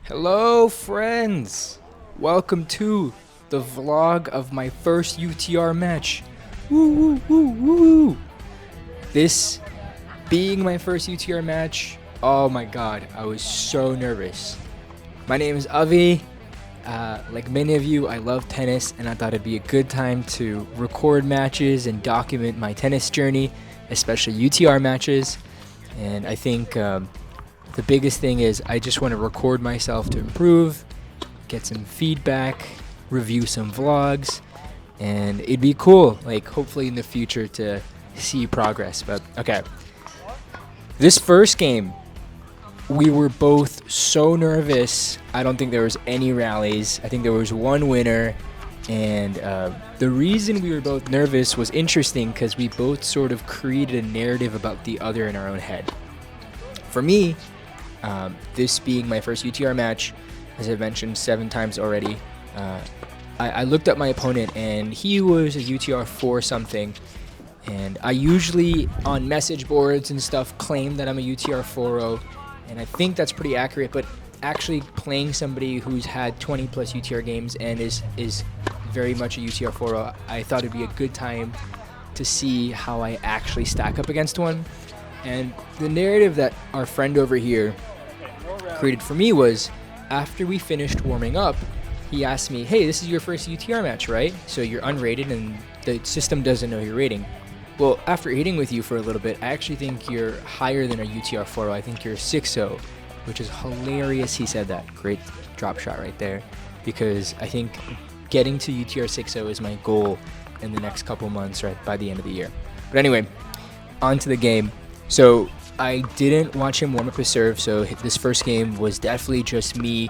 Hello, friends! Welcome to the vlog of my first UTR match. Woo, woo, woo, woo! This being my first UTR match, oh my god, I was so nervous. My name is Avi. Like many of you, I love tennis, and I thought it'd be a good time to record matches and document my tennis journey, especially UTR matches. And I think the biggest thing is I just want to record myself to improve, get some feedback, review some vlogs, and it'd be cool, like hopefully in the future to see progress. But okay, this first game, we were both so nervous. I don't think there was any rallies. I think there was one winner, and the reason we were both nervous was interesting because we both sort of created a narrative about the other in our own head. For me, this being my first UTR match, as I've mentioned 7 times already, I looked up my opponent and he was a UTR 4 something, and I usually on message boards and stuff claim that I'm a UTR 4-0, and I think that's pretty accurate, but actually playing somebody who's had 20 plus UTR games and is very much a UTR 4-0, I thought it'd be a good time to see how I actually stack up against one. And the narrative that our friend over here created for me was, after we finished warming up, he asked me, hey, this is your first UTR match, right? So you're unrated and the system doesn't know your rating. Well, after hitting with you for a little bit, I actually think you're higher than a UTR 4-0. I think you're 6-0, which is hilarious he said that. Great drop shot right there, because I think getting to UTR 6-0 is my goal in the next couple months, right, by the end of the year. But anyway, on to the game. So I didn't watch him warm up his serve, so this first game was definitely just me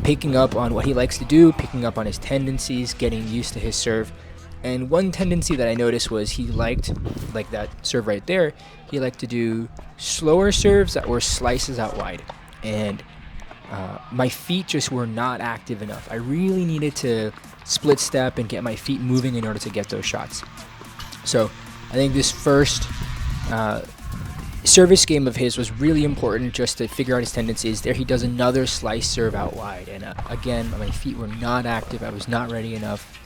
picking up on what he likes to do, picking up on his tendencies, getting used to his serve. And one tendency that I noticed was he liked, like that serve right there, he liked to do slower serves that were slices out wide. And my feet just were not active enough. I really needed to split step and get my feet moving in order to get those shots. So I think this first service game of his was really important just to figure out his tendencies. There he does another slice serve out wide, and again, my feet were not active. I was not ready enough,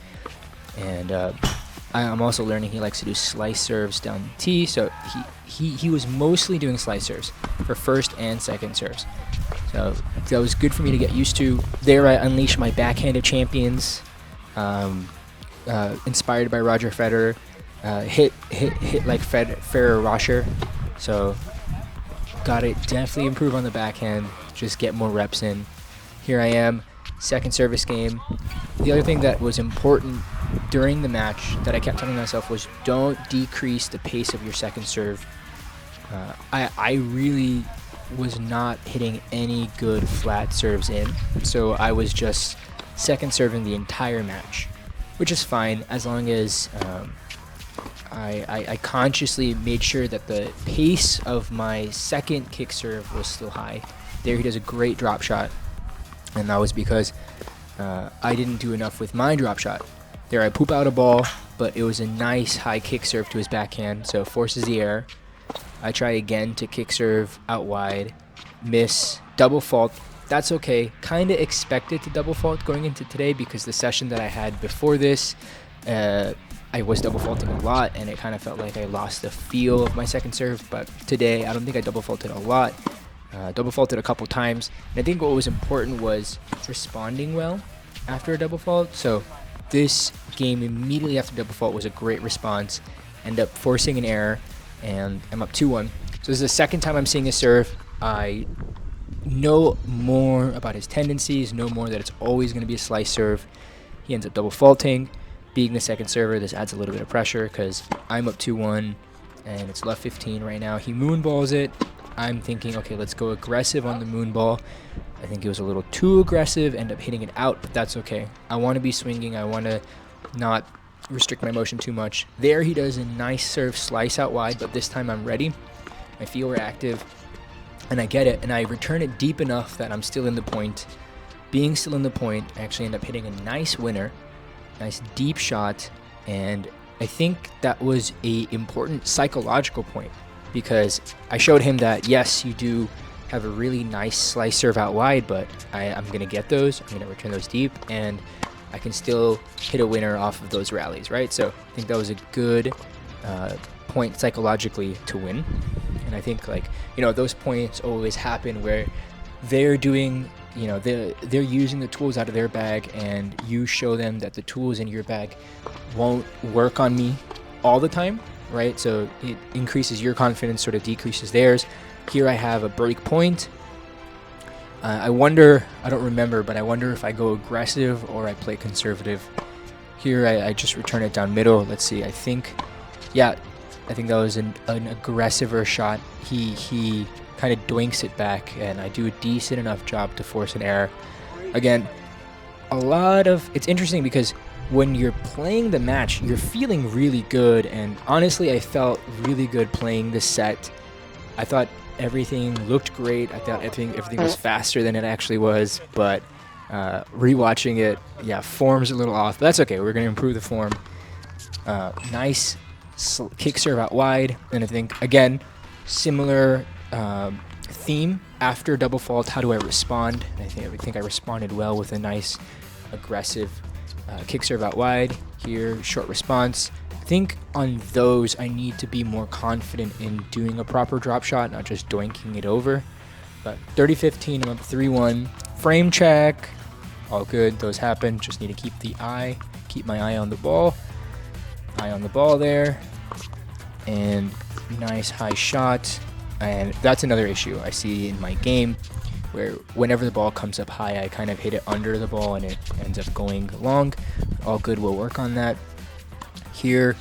and I'm also learning he likes to do slice serves down the tee, so he was mostly doing slice serves for first and second serves. So that was good for me to get used to. There I unleashed my backhanded champions, inspired by Roger Federer. Hit like Federer Rocher, so gotta definitely improve on the backhand, just get more reps in. Here I am, second service game. The other thing that was important during the match that I kept telling myself was, don't decrease the pace of your second serve. I really was not hitting any good flat serves in, so I was just second serving the entire match, which is fine as long as I consciously made sure that the pace of my second kick serve was still high. There he does a great drop shot, and that was because I didn't do enough with my drop shot. There I poop out a ball, but it was a nice high kick serve to his backhand, so forces the error. I try again to kick serve out wide, miss, double fault. That's okay. Kind of expected to double fault going into today because the session that I had before this, I was double faulting a lot, and it kind of felt like I lost the feel of my second serve. But today, I don't think I double faulted a lot. Double faulted a couple times, and I think what was important was responding well after a double fault. So this game immediately after double fault was a great response. End up forcing an error, and I'm up 2-1. So this is the second time I'm seeing his serve. I know more about his tendencies, know more that it's always going to be a slice serve. He ends up double faulting. Being the second server, this adds a little bit of pressure because I'm up 2-1 and it's left 15 right now. He moonballs it. I'm thinking, okay, let's go aggressive on the moonball. I think it was a little too aggressive, end up hitting it out, but that's okay. I want to be swinging. I want to not restrict my motion too much. There he does a nice serve slice out wide, but this time I'm ready. My feet were active, and I get it, and I return it deep enough that I'm still in the point. Being still in the point, I actually end up hitting a nice winner. Nice deep shot, and I think that was a important psychological point because I showed him that yes, you do have a really nice slice serve out wide, but I'm going to get those. I'm going to return those deep, and I can still hit a winner off of those rallies, right? So I think that was a good point psychologically to win. And I think, like, those points always happen where they're doing, they're using the tools out of their bag, and you show them that the tools in your bag won't work on me all the time, right? So it increases your confidence, sort of decreases theirs. Here I have a break point. I don't remember, but I wonder if I go aggressive or I play conservative. Here I just return it down middle. Let's see, I think that was an aggressiver shot. He kind of doinks it back, and I do a decent enough job to force an error. Again, it's interesting because when you're playing the match, you're feeling really good, and honestly, I felt really good playing this set. I thought everything looked great. I thought everything was faster than it actually was, but rewatching it, form's a little off, but that's okay. We're going to improve the form. Nice kick serve out wide, and I think, again, similar theme. After double fault, how do I respond? And I think I responded well with a nice aggressive kick serve out wide. Here, short response. I think on those I need to be more confident in doing a proper drop shot, not just doinking it over. But 30-15, I'm up 3-1. Frame check, all good. Those happen. Just need to keep my eye on the ball. Eye on the ball there, and nice high shot. And that's another issue I see in my game, where whenever the ball comes up high, I kind of hit it under the ball and it ends up going long. All good, we'll work on that. Here,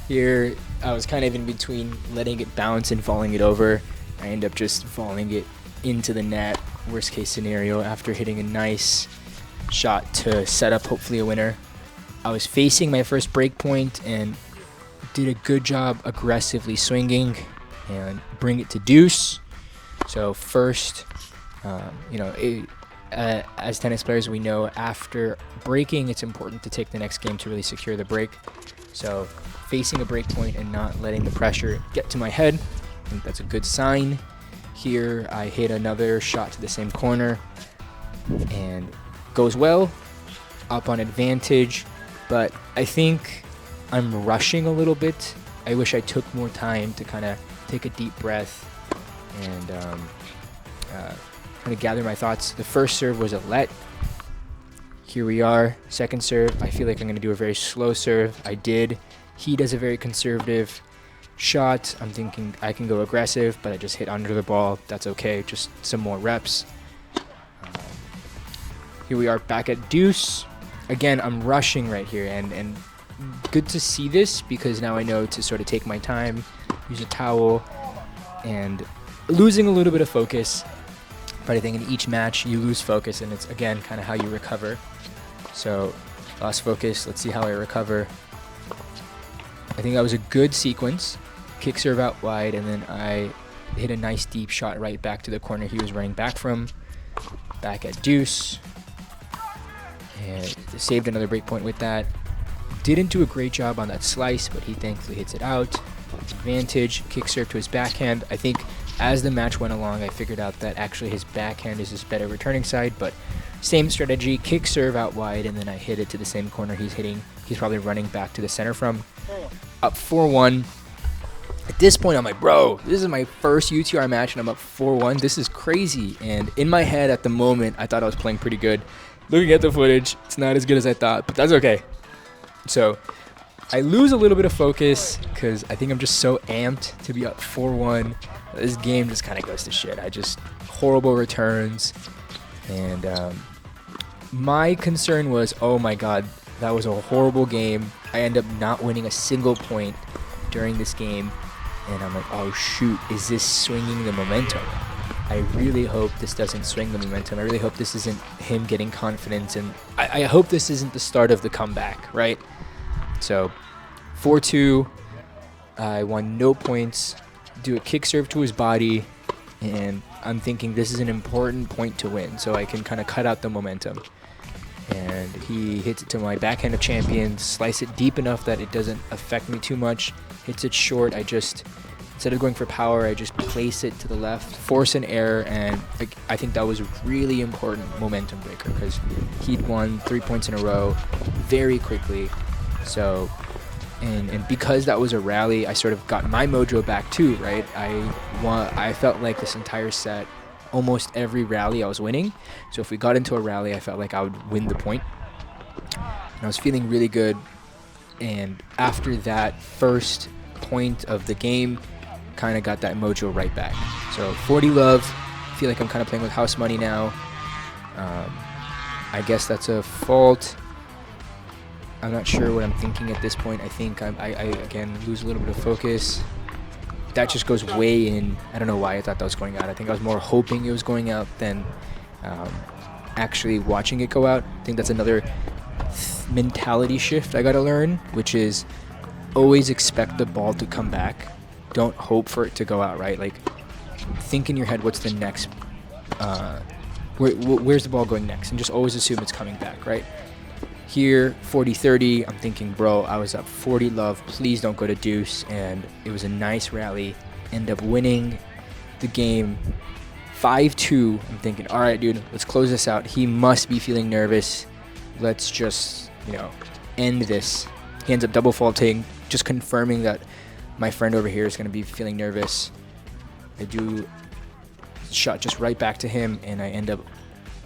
here I was kind of in between letting it bounce and falling it over. I end up just falling it into the net. Worst case scenario, after hitting a nice shot to set up hopefully a winner. I was facing my first break point and did a good job aggressively swinging and bring it to deuce. So first, as tennis players, we know after breaking, it's important to take the next game to really secure the break. So facing a break point and not letting the pressure get to my head, I think that's a good sign. Here I hit another shot to the same corner and goes well, up on advantage, but I think I'm rushing a little bit. I wish I took more time to kind of take a deep breath and kind of gather my thoughts. The first serve was a let. Here we are, second serve. I feel like I'm going to do a very slow serve. I did. He does a very conservative shot. I'm thinking I can go aggressive, but I just hit under the ball. That's okay, just some more reps. Here we are back at deuce. Again, I'm rushing right here, and good to see this because now I know to sort of take my time, use a towel, and losing a little bit of focus. But I think in each match you lose focus, and it's again kind of how you recover. So lost focus, let's see how I recover. I think that was a good sequence. Kick serve out wide, and then I hit a nice deep shot right back to the corner he was running back from. Back at deuce. And saved another break point with that. Didn't do a great job on that slice, but he thankfully hits it out. Advantage, kick serve to his backhand. I think as the match went along, I figured out that actually his backhand is his better returning side, but same strategy, kick serve out wide, and then I hit it to the same corner he's hitting. He's probably running back to the center from. Up 4-1. At this point, I'm like, bro, this is my first UTR match, and I'm up 4-1. This is crazy. And in my head at the moment, I thought I was playing pretty good. Looking at the footage, it's not as good as I thought, but that's okay. So I lose a little bit of focus because I think I'm just so amped to be up 4-1. This game just kind of goes to shit. Horrible returns. And my concern was, oh my god, that was a horrible game. I end up not winning a single point during this game. And I'm like, oh shoot, is this swinging the momentum? I really hope this doesn't swing the momentum. I really hope this isn't him getting confidence. And I hope this isn't the start of the comeback, right? So 4-2. I won no points. Do a kick serve to his body. And I'm thinking this is an important point to win, so I can kind of cut out the momentum. and he hits it to my backhand of champions, slice it deep enough that it doesn't affect me too much, hits it short. I just, instead of going for power, I just place it to the left, force an error, and I think that was a really important momentum breaker because he'd won 3 points in a row very quickly. So, and because that was a rally, I sort of got my mojo back too, right? I felt like this entire set, almost every rally I was winning. So if we got into a rally, I felt like I would win the point. And I was feeling really good. And after that first point of the game, kind of got that mojo right back. So 40 love. I feel like I'm kind of playing with house money now. I guess that's a fault. I'm not sure what I'm thinking at this point. I think I again lose a little bit of focus. That just goes way in. I don't know why I thought that was going out. I think I was more hoping it was going out than actually watching it go out. I think that's another mentality shift I got to learn, which is always expect the ball to come back. Don't hope for it to go out, right? Like, think in your head, what's the next, where's the ball going next? And just always assume it's coming back, right? Here, 40-30, I'm thinking, bro, I was up 40 love. Please don't go to deuce. And it was a nice rally. End up winning the game 5-2. I'm thinking, all right, dude, let's close this out. He must be feeling nervous. Let's just, end this. He ends up double faulting, just confirming that my friend over here is going to be feeling nervous. I do shot just right back to him, and I end up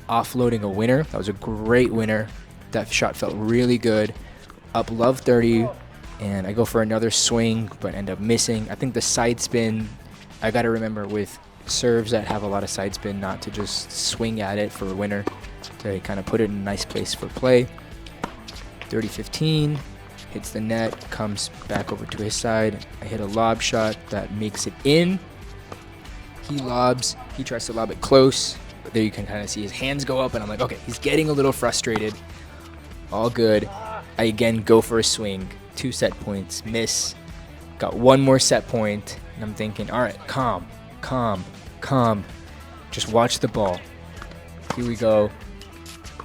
offloading a winner. That was a great winner. That shot felt really good. Up love 30, and I go for another swing, but end up missing. I think the side spin, I got to remember with serves that have a lot of side spin not to just swing at it for a winner, to kind of put it in a nice place for play. 30-15, hits the net, comes back over to his side. I hit a lob shot that makes it in. He lobs, he tries to lob it close, but there you can kind of see his hands go up, and I'm like, okay, he's getting a little frustrated. All good. I again go for a swing. 2 set points. Miss. Got 1 more set point. And I'm thinking, all right, calm. Just watch the ball. Here we go.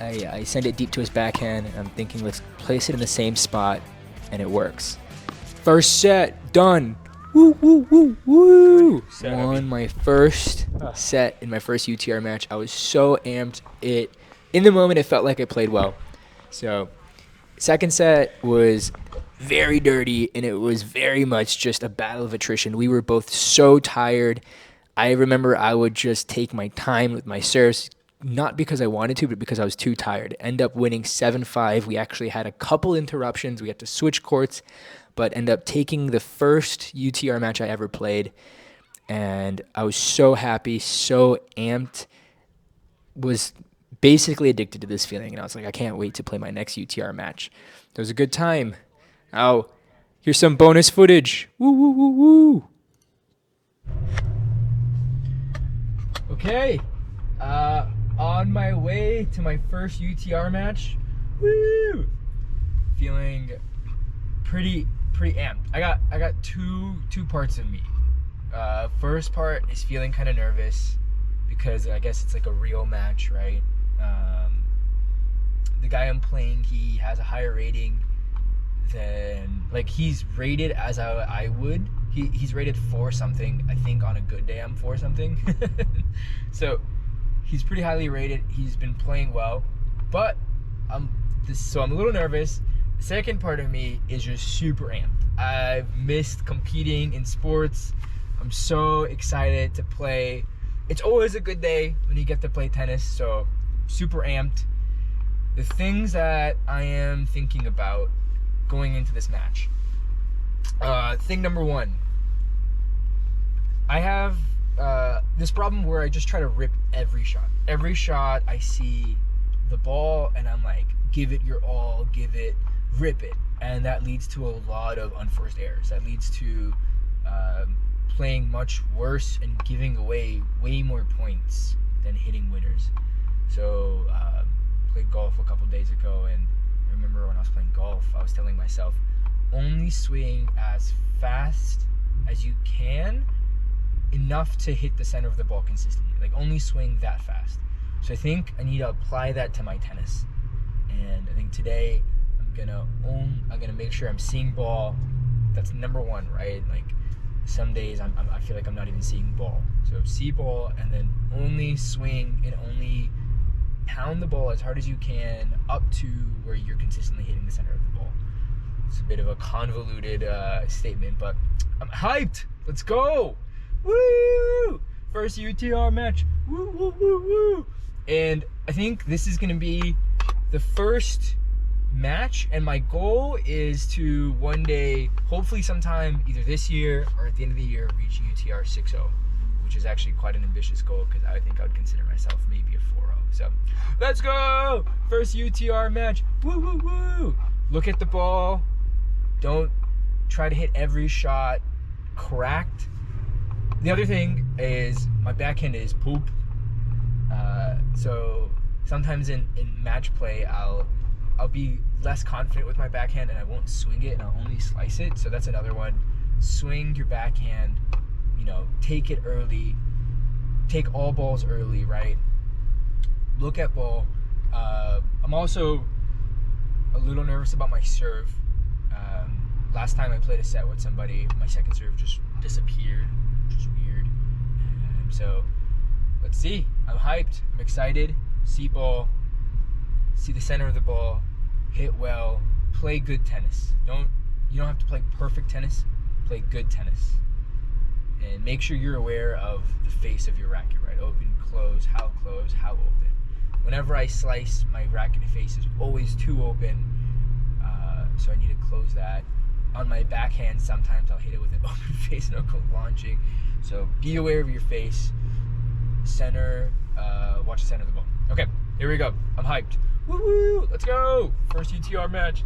I send it deep to his backhand. And I'm thinking, let's place it in the same spot. And it works. First set. Done. Woo, woo, woo, woo. Won my first set in my first UTR match. I was so amped. In the moment, it felt like I played well. So, second set was very dirty, and it was very much just a battle of attrition. We were both so tired. I remember I would just take my time with my serves, not because I wanted to, but because I was too tired. End up winning 7-5. We actually had a couple interruptions. We had to switch courts, but end up taking the first UTR match I ever played, and I was so happy, so amped, was basically addicted to this feeling, and I was like, I can't wait to play my next UTR match. It was a good time. Now, here's some bonus footage. Woo, woo, woo, woo. Okay, on my way to my first UTR match. Woo! Feeling pretty amped. I got two parts of me. First part is feeling kind of nervous because I guess it's like a real match, right? The guy I'm playing, he has a higher rating than, like, he's rated as I would. He's rated 4 something. I think on a good day I'm 4 something. So he's pretty highly rated. He's been playing well, but so I'm a little nervous. The second part of me is just super amped. I've missed competing in sports. I'm so excited to play. It's always a good day when you get to play tennis, so super amped. The things that I am thinking about going into this match. Thing number 1. I have this problem where I just try to rip every shot. Every shot I see the ball and I'm like, give it your all, rip it. And that leads to a lot of unforced errors. That leads to playing much worse and giving away way more points than hitting winners. So played golf a couple days ago, and I remember when I was playing golf, I was telling myself, only swing as fast as you can, enough to hit the center of the ball consistently. Like, only swing that fast. So I think I need to apply that to my tennis. And I think today I'm gonna make sure I'm seeing ball. That's number one, right? Like some days I feel like I'm not even seeing ball. So see ball and then only swing and only pound the ball as hard as you can up to where you're consistently hitting the center of the ball. It's a bit of a convoluted statement, but I'm hyped. Let's go. Woo! First UTR match. Woo, woo, woo, woo. And I think this is going to be the first match, and my goal is to one day, hopefully sometime either this year or at the end of the year, reach UTR 6.0, which is actually quite an ambitious goal because I think I would consider myself maybe a 4.0. So let's go! First UTR match. Woo, woo, woo! Look at the ball. Don't try to hit every shot cracked. The other thing is my backhand is poop. So sometimes in match play, I'll be less confident with my backhand and I won't swing it and I'll only slice it. So that's another one. Swing your backhand, take it early. Take all balls early, right? Look at ball. I'm also a little nervous about my serve. Last time I played a set with somebody, my second serve just disappeared, which is weird. So let's see. I'm hyped. I'm excited. See ball. See the center of the ball. Hit well. Play good tennis. You don't have to play perfect tennis. Play good tennis. And make sure you're aware of the face of your racket, right? Open, close, how open. Whenever I slice, my racket face is always too open. So I need to close that. On my backhand, sometimes I'll hit it with an open face and I'll go launching. So be aware of your face. Center, watch the center of the ball. Okay, here we go. I'm hyped. Woo-woo, let's go. First UTR match.